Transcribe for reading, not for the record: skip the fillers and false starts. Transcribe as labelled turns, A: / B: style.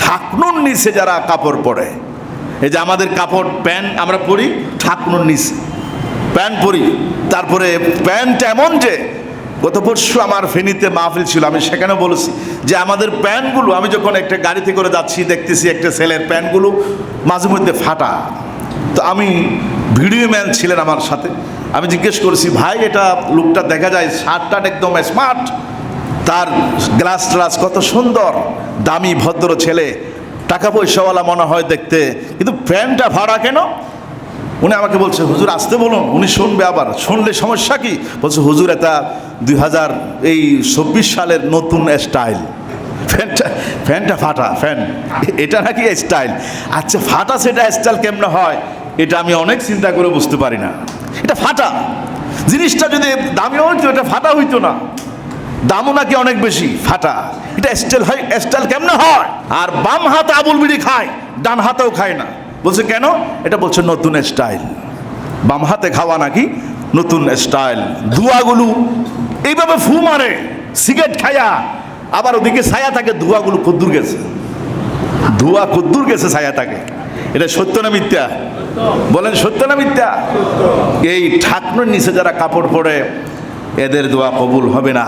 A: ঢাকনুর নিচে যারা কাপড় পরে, এই যে আমাদের কাপড় প্যান্ট আমরা পরি ঢাকনুর নিচে প্যান্ট পরি, তারপরে প্যান্ট এমন যে গত পরশু আমার ফেনীতে মাহফিল ছিল, আমি সেখানে বলেছি যে আমাদের প্যান্টগুলো, আমি যখন একটা গাড়িতে করে যাচ্ছি দেখতেছি একটা ছেলের প্যান্টগুলো মাঝে মধ্যে ফাটা। তো আমি ভিডিও ম্যান ছিলেন আমার সাথে, আমি জিজ্ঞেস করেছি, ভাই এটা লুকটা দেখা যায় শার্টটা একদম স্মার্ট, তার গ্লাস ট্লাস কত সুন্দর, দামি ভদ্র ছেলে, টাকা পয়সাওয়ালা মনে হয় দেখতে, কিন্তু প্যান্টটা ভাড়া কেন? উনি আমাকে বলছে, হুজুর আসতে বলুন, উনি শুনবে, আবার শুনলে সমস্যা কি? বলছে, হুজুর এটা 2024 সালের নতুন স্টাইল, ফ্যানটা ফাটা ফ্যান, এটা নাকি স্টাইল। আচ্ছা ফাটা সেটা স্টাইল কেমনে হয় এটা আমি অনেক চিন্তা করে বুঝতে পারি না। এটা ফাটা জিনিসটা যদি দামি হইতো এটা ফাটা হইতো না, দামও নাকি অনেক বেশি, ফাটা। এটা স্টাইল হয়, স্টাইল কেমনে হয়? আর বাম হাত আবুল বিড়ি খায়, ডান হাতেও খায় না। বলছে কেন? এটা বলছে নতুন স্টাইল, বাম হাতে খাওয়া নাকি নতুন স্টাইল। ধোঁয়াগুলো এইভাবে ফু মারে সিগারেট খায়া, আবার ওদিকে ছায়া থাকে, ধোঁয়াগুলো কদ্দুর গেছে, ধোঁয়া কদ্দুর গেছে ছায়া থাকে। এটা সত্য না মিথ্যা? বলেন সত্য না মিথ্যা? এই ঢাকনুর নিচে যারা কাপড় পরে এদের দোয়া কবুল হবে না।